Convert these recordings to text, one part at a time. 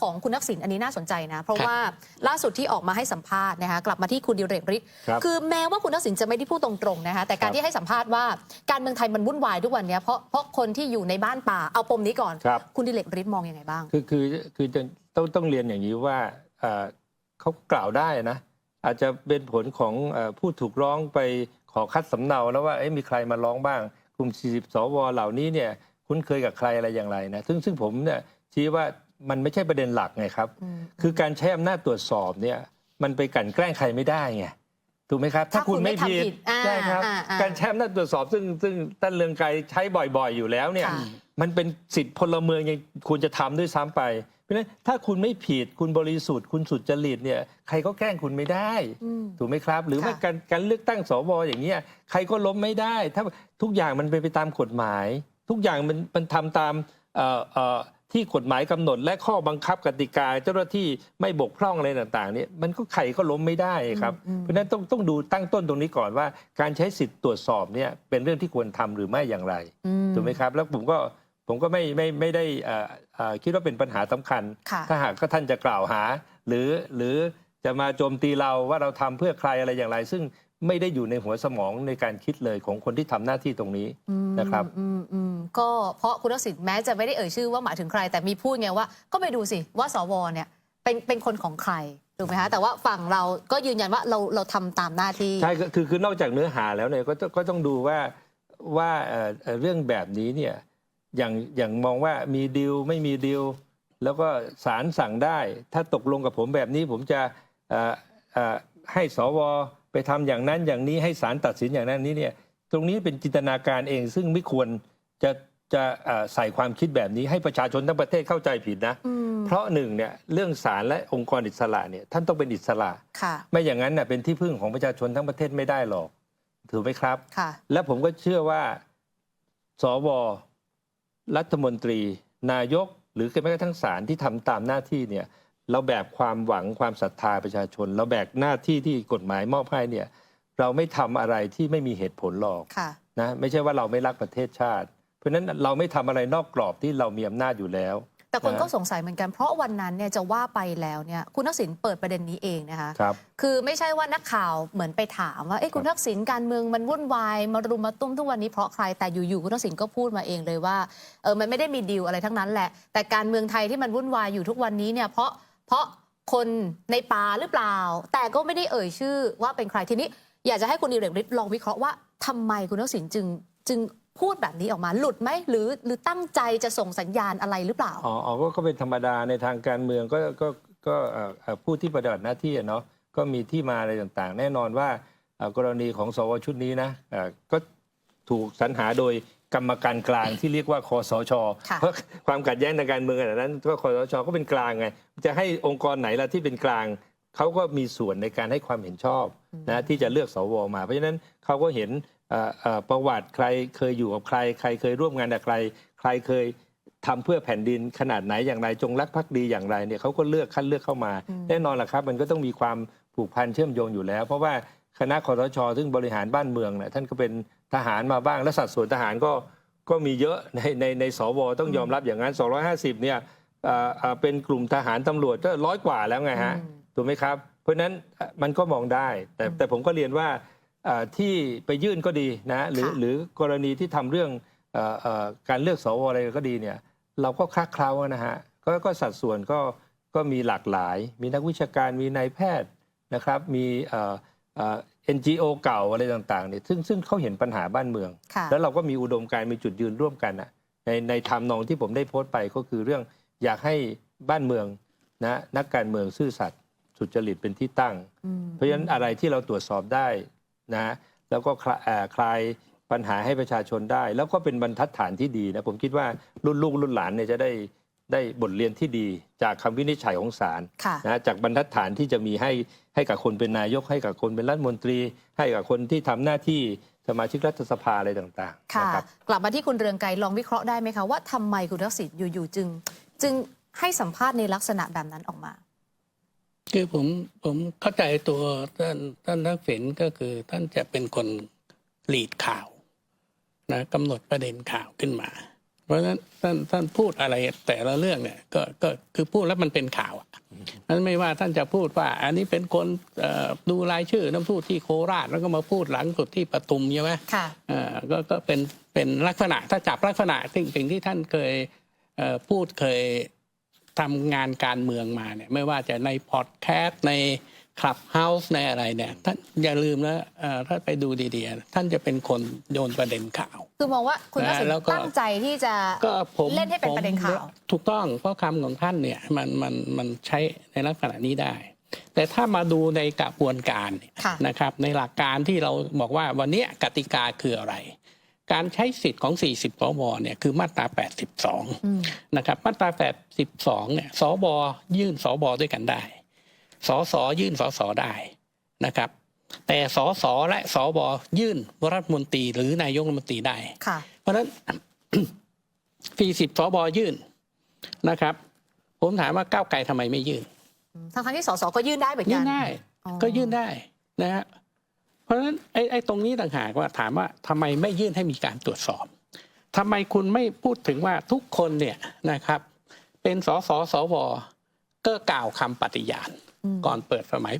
ของคุณทักษิณอันนี้น่าสนใจนะเพราะว่าล่าสุดที่ออกมาให้สัมภาษณ์นะคะกลับมาที่คุณดิเรกฤทธิ์คือแม้ว่าคุณทักษิณจะไม่ได้พูดตรงๆนะคะแต่การที่ให้สัมภาษณ์ว่าการเมืองไทยมันวุ่นวายทุกวันนี้เพราะคนที่อยู่ในบ้านป่าเอาปมนี้ก่อนคุณดิเรกฤทธิ์มองยังไงบ้างคือต้องเรียนอย่างนี้ว่าเขากล่าวได้นะอาจจะเป็นผลของผู้ถูกร้องไปขอคัดสำเนาแล้วว่ามีใครมาร้องบ้างกลุ่ม40 สวเหล่านี้เนี่ยคุ้นเคยกับใครอะไรอย่างไรนะซึ่งผมเนี่ยชี้ว่ามันไม่ใช่ประเด็นหลักไงครับคือการใช้อำนาจตรวจสอบเนี่ยมันไปกลั่นแกล้งใครไม่ได้ไงถูกไหมครับถ้าคุณไม่ผิดใช่ครับการใช้อำนาจตรวจสอบซึ่งท่านเรืองไกรใช้บ่อยๆอยู่แล้วเนี่ยมันเป็นสิทธิพลเมืองยังควรจะทำด้วยซ้ำไปเพราะฉะนั้นถ้าคุณไม่ผิดคุณบริสุทธิ์คุณสุจริตเนี่ยใครก็แกล้งคุณไม่ได้ถูกไหมครับหรือว่าการเลือกตั้งสวอย่างเงี้ยใครก็ล้มไม่ได้ถ้าทุกอย่างมันเป็นไปตามกฎหมายทุกอย่างมันทำตามที่กฎหมายกำหนดและข้อบังคับกติกาเจ้าหน้าที่ไม่บกพร่องอะไรต่างๆเนี่ยมันก็ใครก็ล้มไม่ได้ครับเพราะฉะนั้นต้องดูตั้งต้นตรงนี้ก่อนว่าการใช้สิทธิ์ตรวจสอบเนี่ยเป็นเรื่องที่ควรทำหรือไม่อย่างไรถูกไหมครับแล้วผมก็ไม่ได้คิดว่าเป็นปัญหาสำคัญถ้าหากท่านจะกล่าวหาหรือจะมาโจมตีเราว่าเราทำเพื่อใครอะไรอย่างไรซึ่งไม่ได้อยู่ในหัวสมองในการคิดเลยของคนที่ทำหน้าที่ตรงนี้นะครับก็เพราะคุณทักษิณแม้จะไม่ได้เอ่ยชื่อว่าหมายถึงใครแต่มีพูดไงว่าก็ไปดูสิว่าสวเนี่ยเป็นคนของใครถูกไหมคะแต่ว่าฝั่งเราก็ยืนยันว่าเราทำตามหน้าที่ใช่คือนอกจากเนื้อหาแล้วเนี่ยก็ต้องดูว่าเรื่องแบบนี้เนี่ยอย่างมองว่ามีดีลไม่มีดีลแล้วก็ศาลสั่งได้ถ้าตกลงกับผมแบบนี้ผมจะให้สวไปทำอย่างนั้นอย่างนี้ให้ศาลตัดสินอย่างนั้นนี้เนี่ยตรงนี้เป็นจินตนาการเองซึ่งไม่ควรจะใส่ความคิดแบบนี้ให้ประชาชนทั้งประเทศเข้าใจผิดนะเพราะหนึ่งเนี่ยเรื่องศาลและองค์กรอิสระเนี่ยท่านต้องเป็นอิสระไม่อย่างนั้นเป็นที่พึ่งของประชาชนทั้งประเทศไม่ได้หรอกถูกไหมครับและผมก็เชื่อว่าสวรัฐมนตรีนายกหรือแม้กระทั่งศาลที่ทำตามหน้าที่เนี่ยเราแบกความหวังความศรัทธาประชาชนเราแบกหน้าที่ที่กฎหมายมอบให้เนี่ยเราไม่ทำอะไรที่ไม่มีเหตุผลหรอกนะไม่ใช่ว่าเราไม่รักประเทศชาติเพราะฉะนั้นเราไม่ทำอะไรนอกกรอบที่เรามีอำนาจอยู่แล้วแต่คนก็สงสัยเหมือนกันเพราะวันนั้นเนี่ยจะว่าไปแล้วเนี่ยคุณทักษิณเปิดประเด็นนี้เองนะคะคือไม่ใช่ว่านักข่าวเหมือนไปถามว่าคุณทักษิณการเมืองมันวุ่นวายมารุมมาตุ้มทุกวันนี้เพราะใครแต่อยู่ๆคุณทักษิณก็พูดมาเองเลยว่ามันไม่ได้มีดีลอะไรทั้งนั้นแหละแต่การเมืองไทยที่มันวุ่นวายอยู่ทุกวันนี้เนี่ยเพราะคนในป่าหรือเปล่าแต่ก็ไม่ได้เอ่ยชื่อว่าเป็นใครทีนี้อยากจะให้คุณดิเรกฤทธิ์ลองวิเคราะห์ว่าทำไมคุณทักษิณจึงพูดแบบนี้ออกมาหลุดไหมหรือตั้งใจจะส่งสัญญาณอะไรหรือเปล่าก็เป็นธรรมดาในทางการเมืองก็ผู้ที่ปฏิบัติหน้าที่เนาะก็มีที่มาอะไรต่างๆแน่นอนว่ากรณีของสวชุดนี้นะก็ถูกสรรหาโดยกรรมการกลางที่เรียกว่าคสช.เพราะความขัดแย้งในการเมืองอันนั้นก็คสช.ก็เป็นกลางไงจะให้องค์กรไหนล่ะที่เป็นกลางเขาก็มีส่วนในการให้ความเห็นชอบนะที่จะเลือกสวมาเพราะฉะนั้นเขาก็เห็นประวัติใครเคยอยู่กับใครเคยร่วมงานกับใครเคยทำเพื่อแผ่นดินขนาดไหนอย่างไรจงรักภักดีอย่างไรเนี่ยเขาก็คัดเลือกเข้ามาแน่นอนแหละครับมันก็ต้องมีความผูกพันเชื่อมโยงอยู่แล้วเพราะว่าคณะคสช.ซึ่งบริหารบ้านเมืองเนี่ยท่านก็เป็นทหารมาบ้างและสัดส่วนทหารก็มีเยอะในสวต้องยอมรับอย่างนั้น250เนี่ยเป็นกลุ่มทหารตำรวจก็100 กว่าแล้วไงฮะถูกไหมครับเพราะฉะนั้นมันก็มองได้แต่ผมก็เรียนว่าที่ไปยื่นก็ดีนะหรือกรณีที่ทำเรื่องการเลือกสวอะไรก็ดีเนี่ยเราก็คลักเคล้านะฮะก็สัดส่วนก็มีหลากหลายมีนักวิชาการมีนายแพทย์นะครับมีNGO เก่าอะไรต่างๆเนี่ยซึ่งเขาเห็นปัญหาบ้านเมืองแล้วเราก็มีอุดมการณ์มีจุดยืนร่วมกันในทำนองที่ผมได้โพสต์ไปก็คือเรื่องอยากให้บ้านเมืองนะนักการเมืองซื่อสัตย์สุจริตเป็นที่ตั้งเพราะฉะนั้นอะไรที่เราตรวจสอบได้นะแล้วก็คลายปัญหาให้ประชาชนได้แล้วก็เป็นบรรทัดฐานที่ดีนะผมคิดว่ารุ่นลูกรุ่นหลานเนี่ยจะได้บทเรียนที่ดีจากคำวินิจฉัยของศาลนะจากบรรทัดฐานที่จะมีให้กับคนเป็นนายกให้กับคนเป็นรัฐมนตรีให้กับคนที่ทำหน้าที่สมาชิกรัฐสภาอะไรต่างๆค่ะกลับมาที่คุณเรืองไกรลองวิเคราะห์ได้ไหมคะว่าทำไมคุณทักษิณอยู่ๆจึงให้สัมภาษณ์ในลักษณะแบบนั้นออกมาคือผมเข้าใจตัวท่านทักษิณก็คือท่านจะเป็นคนลีดข่าวนะกำหนดประเด็นข่าวขึ้นมา เพราะฉะนั้นท่านพูดอะไรแต่ละเรื่องเนี่ยก็คือพูดแล้วมันเป็นข่าวนั้นไม่ว่าท่านจะพูดว่าอันนี้เป็นคนดูรายชื่อน้ำพูดที่โคราชแล้วก็มาพูดหลังสุดที่ปทุมใช่ไหมค่ะก็เป็นลักษณะถ้าจับลักษณะสิ่งที่ท่านเคยพูดเคยทำงานการเมืองมาเนี่ยไม่ว่าจะในพอดแคสต์ในคลับเฮาส์ในอะไรเนี่ยท่านอย่าลืมนะถ้าไปดูดีๆท่านจะเป็นคนโยนประเด็นข่าวคือมองว่าคุณทักษิณตั้งใจที่จะเล่นให้เป็นประเด็นข่าวถูกต้องเพราะคำของท่านเนี่ยมันใช้ในลักษณะนี้ได้แต่ถ้ามาดูในกระบวนการนะครับในหลักการที่เราบอกว่าวันนี้กติกาคืออะไรการใช้สิทธิ์ของ40 สวเนี่ยคือมาตรา82นะครับมาตรา82เนี่ยสวยื่นสวด้วยกันได้สสยื่นสสได้นะครับแต่สสและสวยื่นรัฐมนตรีหรือนายกรัฐมนตรีได้เพราะฉะนั้น 40 สวยื่นนะครับผมถามว่าก้าวไกลทำไมไม่ยื่นทั้งที่สสก็ยื่นได้เหมือนกันยื่นได้ก็ยื่นได้นะฮะเพราะฉะนั้นไอ้ตรงนี้ต่างหากว่าถามว่าทำไมไม่ยื่นให้มีการตรวจสอบทำไมคุณไม่พูดถึงว่าทุกคนเนี่ยนะครับเป็นสสสวก็กล่าวคำปฏิญาณก่อนเปิดสมัย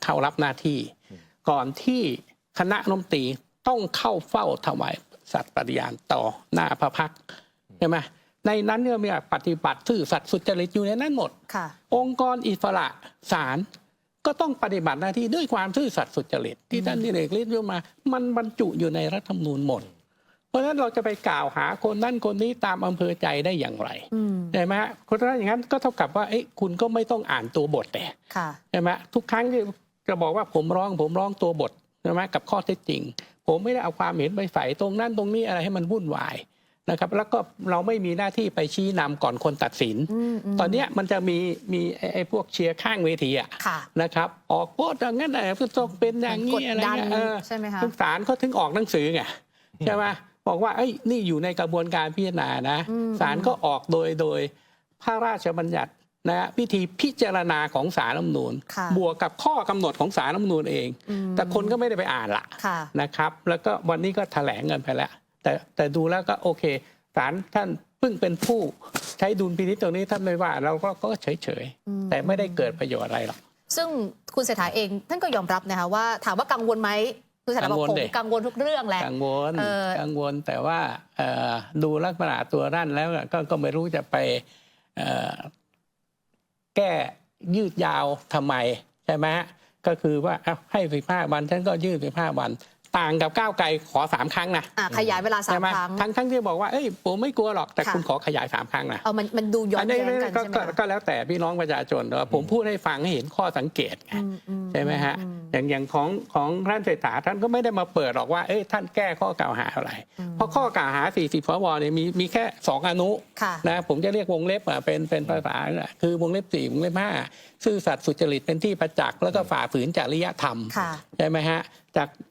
เข้ารับหน้าที่ก่อนที่คณะรัฐมนตรีต้องเข้าเฝ้าถวายสัตย์ปฏิญาณต่อหน้าพระพักตร์ใช่ไหมในนั้นเนี่ยมีปฏิบัติซื่อสัตย์สุจริตอยู่ในนั้นหมดองค์กรอิสระศาลก็ต้องปฏิบัติหน้าที่ด้วยความซื่อสัตย์สุจริตที่ท่านดิเรกฤทธิ์ยกมามันบรรจุอยู่ในรัฐธรรมนูญหมดเพราะฉะนั้นเราจะไปกล่าวหาคนนั้นคนนี้ตามอำเภอใจได้อย่างไรใช่ไหมเพราะฉะนั้นอย่างนั้นก็เท่ากับว่าคุณก็ไม่ต้องอ่านตัวบทแต่ใช่ไหมทุกครั้งที่จะบอกว่าผมร้องตัวบทใช่ไหมกับข้อเท็จจริงผมไม่ได้เอาความเห็นไปใส่ตรงนั้นตรงนี้อะไรให้มันวุ่นวายนะครับแล้วก็เราไม่มีหน้าที่ไปชี้นำก่อนคนตัดสินตอนนี้มันจะมีไอ้พวกเชียร์ข้างเวทีนะครับออกโพสต์อย่างนั้นอะไรก็ต้องเป็นอย่างนี้อะไรเงี้ยใช่ไหมคะศาลเขาถึงออกหนังสือไงใช่ไหมบอกว่านี่อยู่ในกระบวนการพิจารณานะศาลก็ออกโดยพระราชบัญญัตินะวิธีพิจารณาของศาลรัฐธรรมนูญบวกกับข้อกำหนดของศาลรัฐธรรมนูญเองแต่คนก็ไม่ได้ไปอ่านละนะครับแล้วก็วันนี้ก็แถลงกันไปแล้วแต่ดูแล้วก็โอเคศาลท่านเพิ่งเป็นผู้ใช้ดุลพินิจตรงนี้ท่านไม่ว่าเราก็เฉยแต่ไม่ได้เกิดประโยชน์อะไรหรอกซึ่งคุณเศรษฐาเองท่านก็ยอมรับนะคะว่าถามว่ากังวลไหมคุณเศรษฐาบอกผมกังวลทุกเรื่องแหละกังวลแต่ว่าดูลักษณะตัวด้านแล้วก็ไม่รู้จะไปแก้ยืดยาวทำไมใช่ไหมก็คือว่าให้15 วันฉันก็ยืด15 วันต่างกับก้าวไกลขอ3 ครั้งนะขยายเวลา3 ครั้งทั้งที่บอกว่าผมไม่กลัวหรอกแต่คุณขอขยาย3 ครั้งนะมันดูย้อนแย้งกันใช่ไหมก็แล้วแต่พี่น้องประชาชนผมพูดให้ฟังให้เห็นข้อสังเกตใช่ไหมฮะอย่างของท่านเศรษฐาท่านก็ไม่ได้มาเปิดหรอกว่าท่านแก้ข้อกล่าวหาอะไรเพราะข้อกล่าวหา40 สวเนี่ยมีแค่2 อนุนะผมจะเรียกวงเล็บเป็นภาษาคือวงเล็บ4วงเล็บ5ซื่อสัตย์สุจริตเป็นที่ประจักษ์แล้วก็ฝ่าฝืนจริยธรรมใช่ไหมฮะ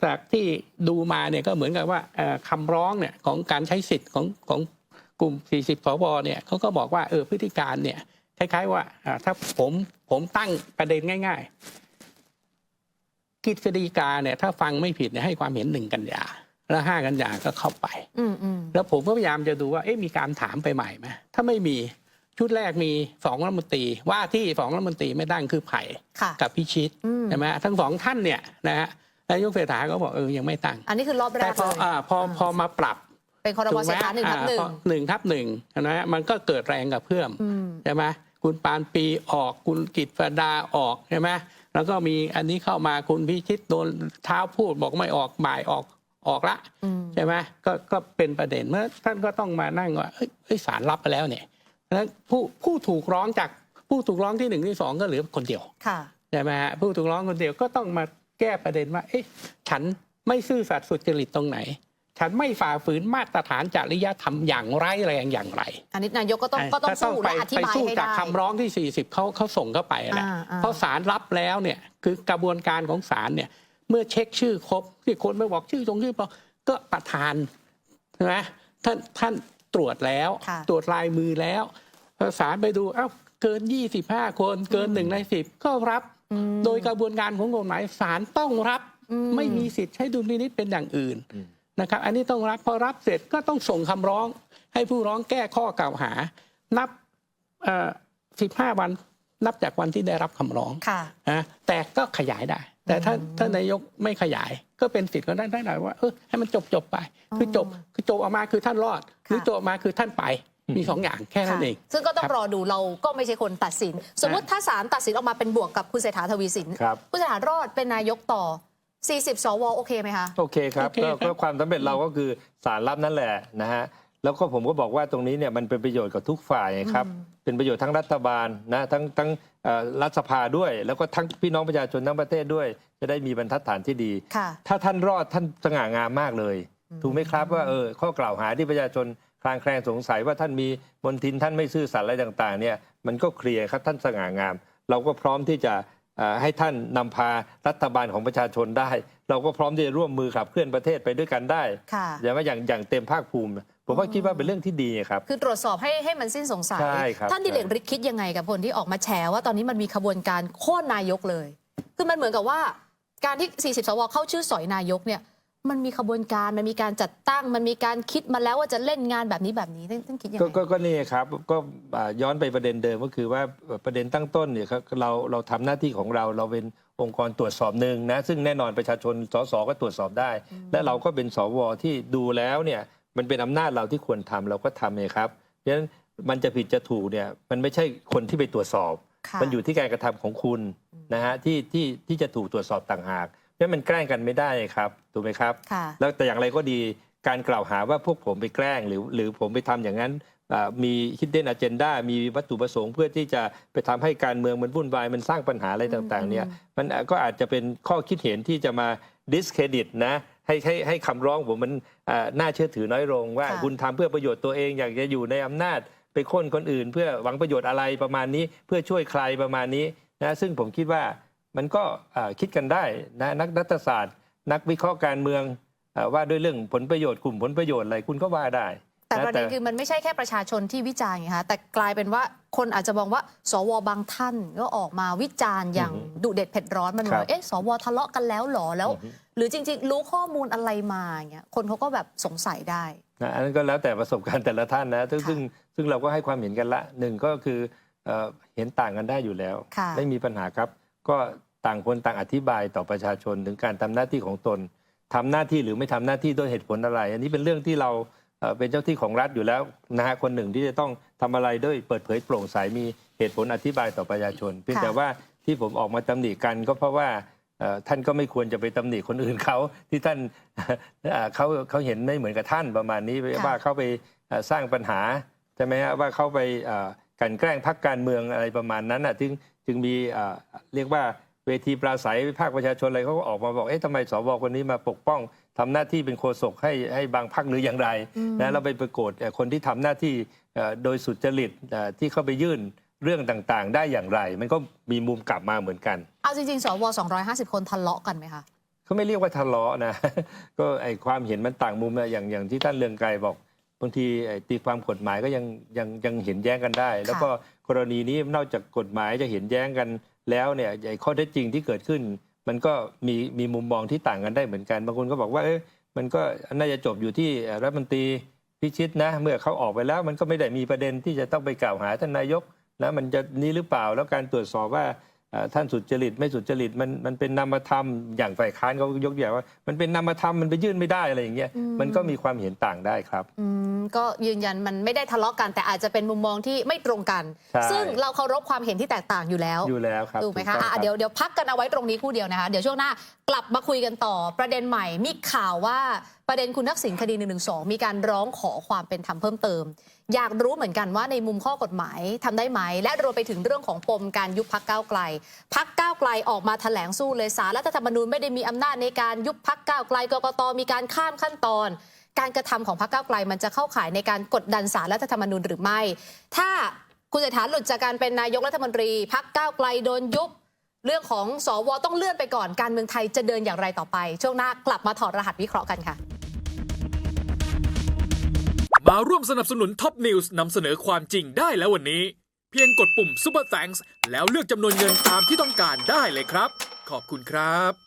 จากที่ดูมาเนี่ยก็เหมือนกับว่าคำร้องเนี่ยของการใช้สิทธิ์ของกลุ่ม40 สวเนี่ยเขาก็บอกว่าพฤติการเนี่ยคล้ายๆว่าถ้าผมตั้งประเด็นง่ายๆกฤษฎีกาเนี่ยถ้าฟังไม่ผิดเนี่ยให้ความเห็น1 กันยาแล้ว5 กันยาก็เข้าไปแล้วผมก็พยายามจะดูว่ามีการถามไปใหม่ไหมถ้าไม่มีชุดแรกมี2 รัฐมนตรีว่าที่2 รัฐมนตรีไม่ตั้งคือไผ่กับพิชิตใช่ไหมทั้ง2 ท่านเนี่ยนะฮะนายกเศรษฐาก็บอกยังไม่ตั้งอันนี้คือรอบแรกเลยแต่พอมาปรับเป็นครม.เศรษฐา1/1นะฮะมันก็เกิดแรงกับเพื่อมใช่ไหมคุณปานปีออกคุณกิตติดาออกใช่ไหมแล้วก็มีอันนี้เข้ามาคุณพิชิตโดนเท้าพูดบอกไม่ออกบ่ายออกละใช่ไหมก็เป็นประเด็นเมื่อท่านก็ต้องมานั่งว่าศาลรับไปแล้วเนี่ยแล้วผู้ถูกร้องจากผู้ถูกร้องที่1ที่2ก็เหลือคนเดียวใช่ไหมฮะผู้ถูกร้องคนเดียวก็ต้องมาแก้ประเด็นว่าฉันไม่ซื่อสัตย์สุจริตตรงไหนฉันไม่ฝ่าฝืนมาตรฐานจริยธรรมอย่างไรแรงอย่างไรอันนี้นายกก็ต้องสู้และอธิบายให้ได้จากคำร้องที่40เขาส่งเข้าไปแหละเพราะศาลรับแล้วเนี่ยคือกระบวนการของศาลเนี่ยเมื่อเช็คชื่อครบที่คนไม่บอกชื่อตรงชื่อเปล่าก็ประธานใช่ไหมท่านตรวจแล้วตรวจลายมือแล้วศาลไปดูเกิน25 คนเกิน1 ใน 10ก็รับโดยกระบวนการของกฎหมายศาลต้องรับไม่มีสิทธิ์ใช้ดุลพินิจเป็นอย่างอื่น นะครับอันนี้ต้องรับพอรับเสร็จก็ต้องส่งคำร้องให้ผู้ร้องแก้ข้อกล่าวหานับ15 วันนับจากวันที่ได้รับคำร้องนะแต่ก็ขยายได้แต่ถ้านายกไม่ขยายก็เป็นสิทธิ์ของท่านได้ว่าให้มันจบไปคือจบออกมาคือท่านรอดหรือจบออกมาคือท่านไปมี2 อย่างแค่นั้นเองซึ่งก็ต้องรอดูเราก็ไม่ใช่คนตัดสินสมมติถ้าศาลตัดสินออกมาเป็นบวกกับคุณเศรษฐาทวีสินคุณเศรษฐารอดเป็นนายกต่อ40 สวโอเคไหมคะโอเคครับก็ความสำเร็จเราก็คือศาลรับนั่นแหละนะฮะแล้วก็ผมก็บอกว่าตรงนี้เนี่ยมันเป็นประโยชน์กับทุกฝ่ายครับเป็นประโยชน์ทั้งรัฐบาลนะทั้งรัฐสภาด้วยแล้วก็ทั้งพี่น้องประชาชนทั้งประเทศด้วยจะได้มีบรรทัดฐานที่ดีถ้าท่านรอดท่านสง่างามมากเลยถูกไหมครับว่าข้อกล่าวหาที่ประชาชนคลางแคลงสงสัยว่าท่านมีมนทินท่านไม่ซื่อสัตย์อะไรต่างๆเนี่ยมันก็เคลียร์ครับท่านสง่างามเราก็พร้อมที่จะให้ท่านนำพารัฐบาลของประชาชนได้เราก็พร้อมที่จะร่วมมือขับเคลื่อนประเทศไปด้วยกันได้อย่างเต็มภาคภูมิผมว่าคิดว่าเป็นเรื่องที่ดีครับคือตรวจสอบให้มันสิ้นสงสัยท่านดิเรกฤทธิ์คิดยังไงกับคนที่ออกมาแฉว่าตอนนี้มันมีขบวนการโค่นนายกเลยคือมันเหมือนกับว่าการที่40 สวเข้าชื่อสอยนายกเนี่ยมันมีขบวนการมันมีการจัดตั้งมันมีการคิดมาแล้วว่าจะเล่นงานแบบนี้ท่านคิดยังไงก็นี่ครับก็ย้อนไปประเด็นเดิมก็คือว่าประเด็นตั้งต้นเนี่ยเราทำหน้าที่ของเราเป็นองค์กรตรวจสอบหนึ่งนะซึ่งแน่นอนประชาชนสสก็ตรวจสอบได้และเราก็เป็นสวที่ดูแล้วเนี่ยมันเป็นอำนาจเราที่ควรทำเราก็ทำเลยครับเพราะฉะนั้นมันจะผิดจะถูกเนี่ยมันไม่ใช่คนที่ไปตรวจสอบมันอยู่ที่การกระทำของคุณนะฮะที่จะถูกตรวจสอบต่างหากเพราะมันแกล้งกันไม่ได้ครับถูกไหมครับแล้วแต่อย่างไรก็ดีการกล่าวหาว่าพวกผมไปแกล้งหรือผมไปทำอย่างนั้นมี hidden agenda มีวัตถุประสงค์เพื่อที่จะไปทำให้การเมืองมันวุ่นวายมันสร้างปัญหาอะไรต่างๆเนี่ยมันก็อาจจะเป็นข้อคิดเห็นที่จะมา discredit นะให้คำร้องผมมันน่าเชื่อถือน้อยลงว่าคุณทำเพื่อประโยชน์ตัวเองอยากจะอยู่ในอำนาจไปโค่นคนอื่นเพื่อหวังประโยชน์อะไรประมาณนี้เพื่อช่วยใครประมาณนี้นะซึ่งผมคิดว่ามันก็คิดกันได้นะนักรัฐศาสตร์นักวิเคราะห์การเมืองว่าด้วยเรื่องผลประโยชน์กลุ่มผลประโยชน์อะไรคุณก็ว่าได้แต่ประเด็นคือมันไม่ใช่แค่ประชาชนที่วิจารณ์ไงคะแต่กลายเป็นว่าคนอาจจะมองว่าสวบางท่านก็ออกมาวิจารณ์อย่างดุเด็ดเผ็ดร้อนมันว่าสวทะเลาะกันแล้วหรอแล้วหรือจริงๆรู้ข้อมูลอะไรมาเงี้ยคนเขาก็แบบสงสัยได้อันนั้นก็แล้วแต่ประสบการณ์แต่ละท่านนะซึ่งเราก็ให้ความเห็นกันละหนึ่งก็คือเห็นต่างกันได้อยู่แล้วไม่มีปัญหาครับก็ต่างคนต่างอธิบายต่อประชาชนถึงการทำหน้าที่ของตนทำหน้าที่หรือไม่ทำหน้าที่ด้วยเหตุผลอะไรอันนี้เป็นเรื่องที่เราเป็นเจ้าที่ของรัฐอยู่แล้วนะฮะคนหนึ่งที่จะต้องทำอะไรด้วยเปิดเผยโปร่งใสมีเหตุผลอธิบายต่อประชาชนเพียงแต่ว่าที่ผมออกมาตำหนิกันก็เพราะว่าท่านก็ไม่ควรจะไปตำหนิคนอื่นเขาที่ท่านเขาเห็นไม่เหมือนกับท่านประมาณนี้ว่าเขาไปสร้างปัญหาใช่ไหมฮะว่าเขาไปกันแกล้งพรรคการเมืองอะไรประมาณนั้นจึงมีเรียกว่าเวทีปราศัยภาคประชาชนอะไรเขาก็ออกมาบอกทำไมสวคนนี้มาปกป้องทำหน้าที่เป็นโฆษกให้บางพรรคหรืออย่างไรนะเราไปประกฏคนที่ทำหน้าที่โดยสุจริตที่เข้าไปยื่นเรื่องต่างๆได้อย่างไรมันก็มีมุมกลับมาเหมือนกันเอาจริงๆสว250 คนทะเลาะกันไหมคะเขาไม่เรียกว่าทะเลาะนะ ก็ไอความเห็นมันต่างมุมนะอย่างที่ท่านเรืองไกรบอกบางทีตีความกฎหมายก็ยังเห็นแย้งกันได้แล้วก็กรณีนี้นอกจากกฎหมายจะเห็นแย้งกันแล้วเนี่ยข้อเท็จจริงที่เกิดขึ้นมันก็มีมุมมองที่ต่างกันได้เหมือนกันบางคนก็บอกว่ามันก็น่าจะจบอยู่ที่รัฐมนตรีพิชิตนะเมื่อเขาออกไปแล้วมันก็ไม่ได้มีประเด็นที่จะต้องไปกล่าวหาท่านนายกนะมันจะนี้หรือเปล่าแล้วการตรวจสอบว่าท่านสุจริตไม่สุจริตมันเป็นนามธรรมอย่างฝ่ายค้านเขายกอย่างว่ามันเป็นนามธรรมมันไปยื่นไม่ได้อะไรอย่างเงี้ยมันก็มีความเห็นต่างได้ครับก็ยืนยันมันไม่ได้ทะเลาะกันแต่อาจจะเป็นมุมมองที่ไม่ตรงกันซึ่งเราเคารพความเห็นที่แตกต่างอยู่แล้วครับถูกไหมคะเดี๋ยวพักกันเอาไว้ตรงนี้คู่เดียวนะคะเดี๋ยวช่วงหน้ากลับมาคุยกันต่อประเด็นใหม่มีข่าวว่าประเด็นคุณทักษิณคดี112มีการร้องขอความเป็นธรรมเพิ่มเติมอยากรู้เหมือนกันว่าในมุมข้อกฎหมายทำได้ไหมและรวมไปถึงเรื่องของปมการยุบพรรคก้าวไกลพรรคก้าวไกลออกมาแถลงสู้เลยศาลรัฐธรรมนูญไม่ได้มีอำนาจในการยุบพรรคก้าวไกลกกตมีการข้ามขั้นตอนการกระทำของพรรคก้าวไกลมันจะเข้าข่ายในการกดดันศาลรัฐธรรมนูญหรือไม่ถ้าคุณเศรษฐาหลุดจากการเป็นนายกรัฐมนตรีพรรคก้าวไกลโดนยุบเรื่องของสวต้องเลื่อนไปก่อนการเมืองไทยจะเดินอย่างไรต่อไปช่วงหน้ากลับมาถอดรหัสวิเคราะห์กันค่ะมาร่วมสนับสนุนท็อปนิวส์นำเสนอความจริงได้แล้ววันนี้เพียงกดปุ่ม Super Thanks แล้วเลือกจำนวนเงินตามที่ต้องการได้เลยครับขอบคุณครับ